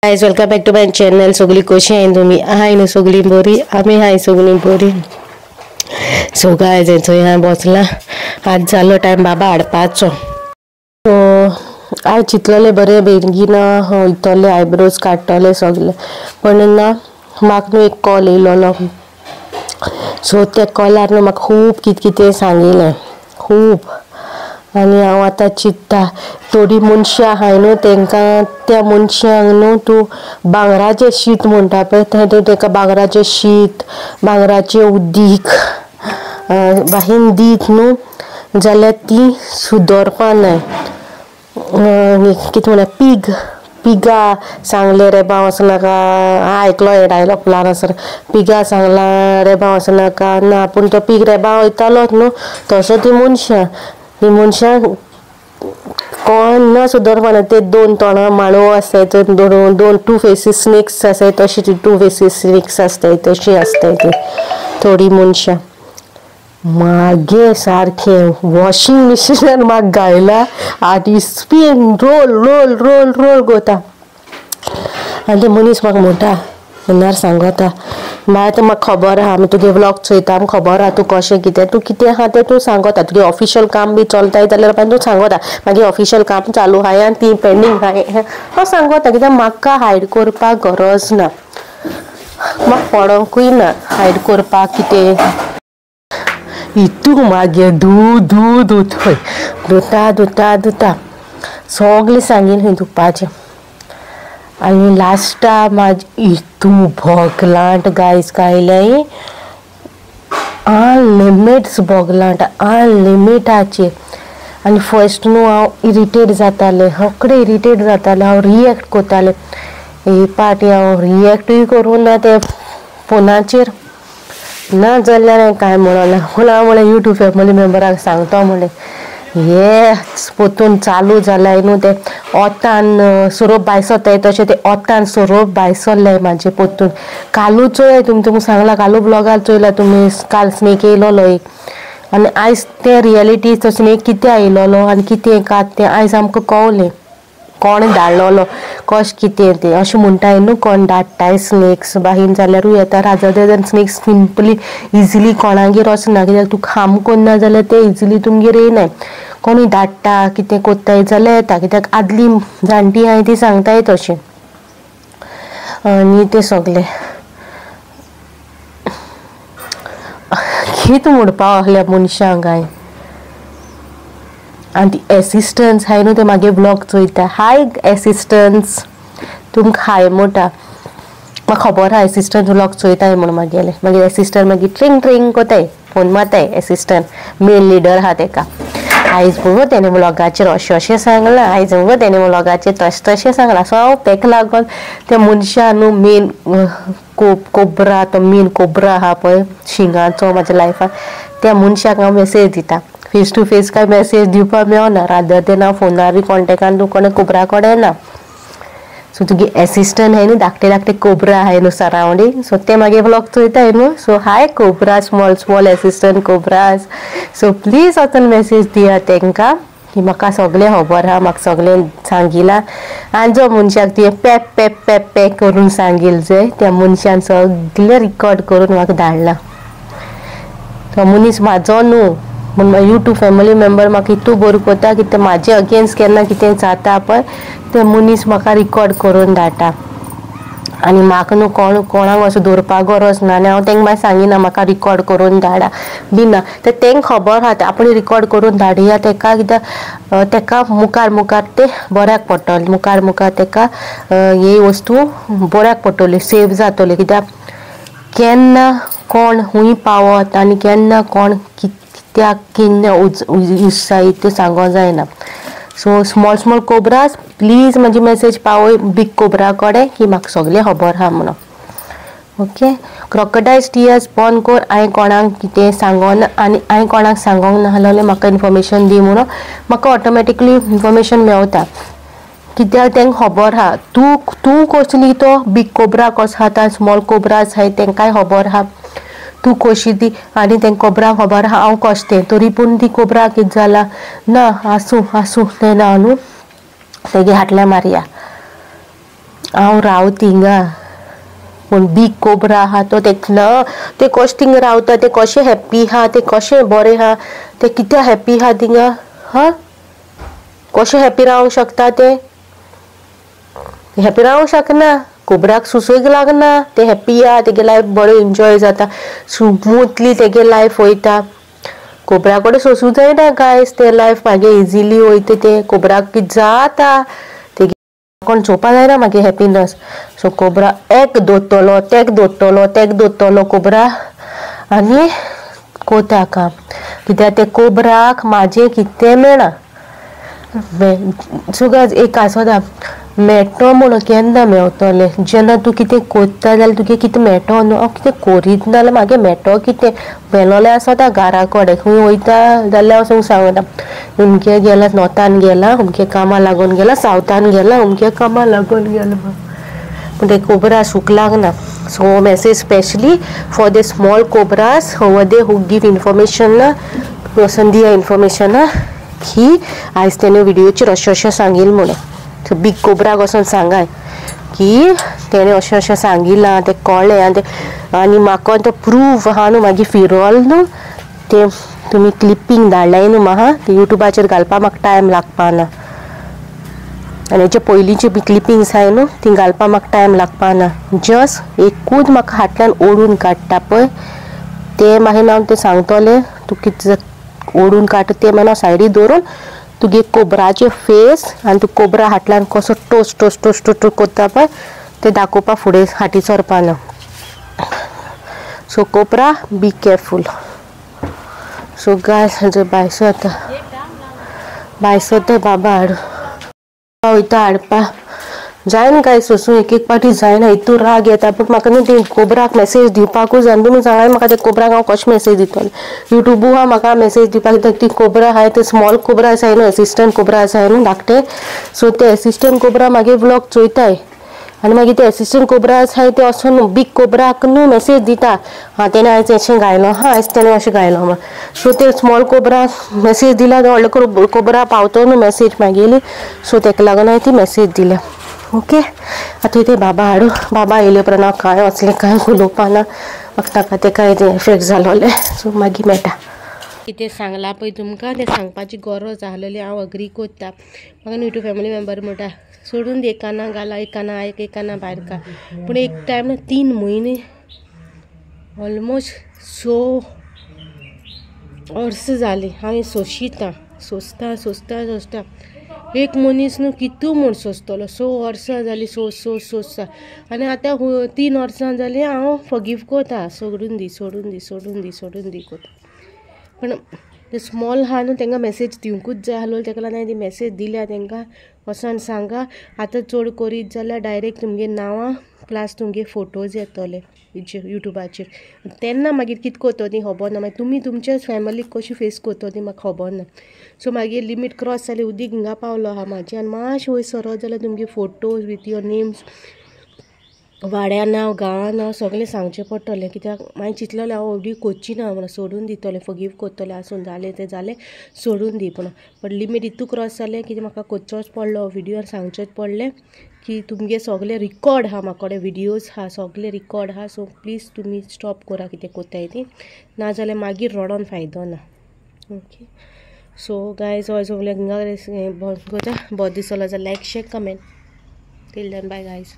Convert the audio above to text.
Guys welcome back to my channel. सगळी कशी आहे तुम्ही? आहे ना सगळी बरी? आम्ही आहे सगळी बरी. सो गाइस ह्या बसला आज झालो टाइम बाबा हाडपाचो. सो हांव चिंतलेले बरे बेगीन वयतले आयब्रोज काडटले सगळे, पण ना म्हाका न्हू एक कॉल येयलोलो. सो त्या कॉलार न्हू म्हाका खूब कितें सांगिल्लें खूब. आनी हांव आतां चिंत्ता थोडी मनशां आहाय न्हू तांकां त्या मनशांक न्हू तूं भांगराचें शीत म्हणटा पळय थंय ताका भांगराचें शीत भांगराचें उदीक बाहीन दीत न्हू जाल्यार ती सुदरपा न्हय. कितें म्हणल्यार पिगा सांगले रेबाव वचनाका. आयकलो हे डायलॉग ल्हान पिगा सांगला रेबाव वचनाका ना, पूण तो पीग रेबाव वयतालोच न्हू तसो ती मनशां कोण ना सुदरपा. ते दोन तोंडां माळो आसताय दोन टू फेसीस स्नेक्स आसाय तशी ती टू फेसीस स्नेक्स आसताय तशी आसताय ती थोडी मनशां. मागे सारखें वॉशिंग मशिनान म्हाका घायला आनी spin roll roll roll roll कोता. आनी ते मनीस म्हाका म्हणटा येणार सांगता बाय आतां म्हाका खबर आहा, हांव तुगे व्लॉग चोयता, आमकां खबर आहा तूं कशें कितें तूं कितें आहा तें तूं सांगता. तुगे ऑफिशियल काम बी चलताय जाल्यार तूं सांगता मागीर ऑफिशियल काम चालू आहाय आनी ती पेंडींग आहाय हांव सांगता. कित्याक म्हाका हायड करपाक गरज ना, म्हाका पडोंकूय ना हायड करपाक. कितें हितू मागे धुता सगळें सांगीन खंय धुवपाचें. आनी लास्टा म्हाजे हितू भोगलांट गायस गायलें अनलिमिट्स भोगलांट अनलिमिटाचेर. आनी फर्स्ट न्हू हांव इरिटेट जातालें इरिटेट जातालें हांव रिएक्ट कोतालें. हे पाटी हांव रिएक्टूय करूं ना ते फोनाचेर ना जाल्यार हांवें कांय म्हणोना. पूण हांव म्हणलें यूट्यूब फॅमिली मेंबराक सांगता म्हणलें हे पोतून चालू जाल्याय न्हू ते ओतान सोरोप भायसोताय तशें ते ओतान सोरोप भायसरलें म्हाजे पोतून. कालू चोय तुमकां सांगला कालू ब्लॉगार चोयला तुमी काल स्नेक येयलोलो एक. आनी आयज तें रियलिटी तो स्नेक कितें आयलोलो आनी कितें कात तें आयज आमकां कळलें. कोण धाडलोलो कशें कितें तें अशें म्हणटाय न्हू कोण धाडटाय स्नेक्स बाहीन जाल्यारूय येता. Rather than snakes simply easily कोणागेर वचना कित्याक तूं हार्म करना जाल्यार ते इजिली तुमगेर येयनाय. कोणूय धाडटा कितें कोत्ताय जाल्यार येता कित्याक आदली जाणटी आहाय ती सांगताय तशें. आनी तें सगलें कितें म्हणपा आहल्या मनशांक हांवें. आनी ती एसिस्टंस हाय न्हू ते मागे ब्लॉग चोयता हाय एसिस्टंस तुमकां हाय म्हणटा. म्हाका खबर आहा एसिस्टंट व्लॉग चोयताय म्हणून मागीर एसिस्टंट मागीर ट्रिंग ट्रिंग कोताय फोन मारताय. एसिस्टंट मेन लिडर आहा तेका आयज मुगो तेणें व्लॉगाचेर अशें सांगलां आयज मुगो तेणें व्लॉगाचेर तशें सांगलां. सो हांव तेका लागोन त्या मनशान न्हू मेन कोबरा तो मेन कोबरा आहा पळय शिंगाचो म्हाज्या लायफान त्या मनशाक हांव मेसेज दिता. फेस टू फेस कांय मेसेज दिवपाक मेळना रादर देन हांव फोनार बी कॉन्टेक्टान तूं कोणें कोबरा कडेन ना. सो तुगे एसिस्टंट हाय न्हू धाकटे कोबरा आहाय न्हू सरावंडींग सो ते मागीर व्लॉग चोयताय न्हू. So high cobra small assistant cobras. So please वचून मेसेज दिया तेंकां की म्हाका सगळें खबर आहा म्हाका सगळें सांगिलां. आनी जो मनशाक तुवें पेप पेप पेप पेप करून सांगिल जंय त्या मनशान सगळें रिकॉर्ड करून म्हाका धाडलां. तो मनीस म्हाजो न्हू पूण यूट्यूब फॅमिली मेंबर म्हाका इतू बरो कोता की ते म्हाजे अगेन्स्ट केन्ना कितें जाता पळय ते मनीस म्हाका रिकॉर्ड करून धाडटा. आनी म्हाका न्हू कोणाक असो दवरपाक गरज ना आनी हांव तांकां मागीर सांगिना म्हाका रिकॉर्ड करून धाडा बी ना. ते तांकां खबर आहा आपण रिकॉर्ड करून धाडया तेका कित्याक तेका मुखार ते बऱ्याक पडटलें. मुखार तेका हे वस्तू बऱ्याक पडटल्यो सेव जातल्यो. कित्याक केन्ना कोण खूंय पावत आनी केन्ना कोण कित्याक केन्ना यूज जायत तें सांगो जायना. सो स्मॉल कोबराज प्लीज म्हाजी मेसेज पावय बीग कोबरा कडेन की म्हाका सगळें खबर आहा म्हणून. ओके क्रोकोडायल्स टियर्स बंद कर. हांवें कोणाक कितें सांगोना आनी हांवें कोणाक सांगोंक ना जाल्यार म्हाका इन्फॉर्मेशन दी म्हणून म्हाका ऑटोमॅटिकली इन्फॉर्मेशन मेवता. कित्याक तांकां खबर आहा तूं कसली तो बीग कोबरा कसो आहा स्मॉल कोबराज आहाय तांकांय खबर आहा तूं कशी ती आनी तांकां कोबरा खबर आहा हांव कशें तें. तरी पूण ती कोबरा कितें जाला ना आसूं तें ना न्हू तेगे हाटल्या मारया. हांव राव थिंगा पूण बीग कोब्रा आहा तो ते कशें थिंगा रावता ते कशें हॅप्पी आहा ते कशें बरें आहा ते कित्या हॅप्पी आहा थिंगा हा कशें हॅप्पी रावंक शकता ते हॅप्पी रावंक शकना कोबराक सुसेग लागना ते हॅप्पी आहा तेगे लायफ बरें एन्जॉय जाता स्मुथली तेगे लायफ वयता कोबरा कडेन सोंसूं जायना गायज ते लायफ मागीर इजिली वयता ते कोबराक कितें जाता तेगे कोण चोवपा जायना मागीर हॅपिनस सो कोबरा एक दोत्तलो कोबरा आनी कोता काम कित्याक ते कोबराक म्हाजें कितें मेळना सो गायज एक आसोता मेळटो म्हणून केन्ना मेवतोलें जेन्ना तूं कितें कोत्ता जाल्यार तुगे कितें मेळटो न्हू हांव कितें कोरीत ना जाल्यार म्हागे मेळटो कितें मेलोलें आसोता घरा कडेन खंय वयता जाल्यार हांव सांगता अमके गेला नॉर्थान गेला अमके कामा लागून गेला सावथान गेला अमके कामा लागून गेला पूण ते कोबरा सूख लागना so message specially for the small cobras over they who give information वचून दिया इन्फॉर्मेशन की आयज तेणे व्हिडिओचेर अशें सांगिल्लें म्हणून सो बीग कोबराक वचून सांगाय की तेणे अशें सांगिलां तें कळ्ळें आनी म्हाका तो प्रूफ आहा न्हू मागीर फिरोल न्हू ते तुमी क्लिपींग धाडल्याय न्हू म्हाका ते युट्यूबाचेर घालपाक म्हाका टायम लागपाना आनी हेचे पयलींचे बी क्लिपिंग्स आहाय न्हू ती घालपाक म्हाका टायम लागपाना जस्ट एकूच म्हाका हातल्यान ओडून काडटा पळय ते मागीर हांव तें सांगतलें तूं कितें ओडून काडटा तें मागीर हांव सायडीक दवरून तुगे कोबराचे फेस आनी तूं कोबरा हातल्यान कसो टोस कोत्ता पळय ते दाखोवपाक फुडें हाटी सरपाना सो कोबरा बी केअरफूल सो गायज बायसो येता बाबा हाडू वयता हाडपा जायना काय सोंसूं एक पाटी जायना हितून राग येता पूण म्हाका न्हू ते कोबराक मेसेज दिवपाकूच जाय तुमी सांगाय म्हाका ते कोबराक हांव कशें मेसेज दितलें युट्यूबू आहा म्हाका मेसेज दिवपाक कित्याक ती कोबरा आहाय ते स्मॉल कोबरा आसाय न्हू एसिस्टंट कोबरा आसाय न्हू धाकटे सो ते एसिस्टंट कोबरा मागीर व्लॉग चोयताय आनी मागीर ते एसिस्टंट कोबरा आसाय ते असो न्हू बीग कोबराक न्हू मेसेज दिता तेणें आयज अशें गायलो आयज तेणें अशें गायलो म्हण सो ते स्मॉल कोबराक मेसेज दिला व्हडलो कोबरा पावतो न्हू मेसेज मागेली सो तेका लागून हांवें ती मेसेज दिल्या ओके आतां ते बाबा हाडू बाबा येयले उपरांत हांव कांय वचलें कांय उलोवपाना म्हाका ताका ते कांय इफेक्ट जालोले सो मागीर मेळटा कितें सांगलां पळय तुमकां तें सांगपाची गरज आहलेली हांव अग्री कोत्ता म्हाका न्यू फॅमिली मेंबर म्हणटा सोडून दे एकाना घाला एकाना आयक एकाना भायर का पूण एक टायम ना 3 म्हयने ऑलमोस्ट 6 वर्स जालीं हांव सोंसता एक मनीस न्हू कितू म्हूण सोंसतलो 6 वर्सां जालीं सोंसता आनी आतां 3 वर्सां जालीं हांव फॉरगिव कोता सोडून दी कोता पण ते स्मॉल आहा न्हू तांकां मेसेज दिवंकूच जाय आहलो ताका लागून हांवें ती मेसेज दिल्या तांकां वचोन सांगा आतां चड करीत जाल्यार डायरेक्ट तुमगे नांवां प्लस तुमगे फोटोज येतले युट्यूबाचेर तेन्ना मागीर कितें कोतो ती खबर ना मागीर तुमी तुमच्याच फॅमिलीक कशी फेस कोतो ती म्हाका खबर ना सो मागीर लिमीट क्रॉस जाली उदीक हिंगा पावलो आहा म्हाजें आनी मातशें वयर सरत जाल्यार तुमगे फोटोज विथ युअर नेम्स वाड्या नांव गांवां नांव सगळें सांगचें पडटलें कित्याक हांवें चिंतलेलें हांव एवढी कोची ना म्हणून सोडून दितलें फॉरगिव कोत्तलें आसून जालें तें जालें सोडून दी पूण बट लिमीट इतू क्रॉस जालें की म्हाका कोचोच पडलो व्हिडियोर सांगचेंच पडलें की तुमगे सगळें रिकॉर्ड आहा म्हाका कडेन व्हिडियोज आहा सगळें रिकॉर्ड आहा सो प्लीज तुमी स्टॉप करा कितें कोत्ताय ती नाजाल्यार मागीर रडोन फायदो ना ओके सो गायज ऑल्सो हिंगा बरें दिसलो जाल्यार like share comment till then bye guys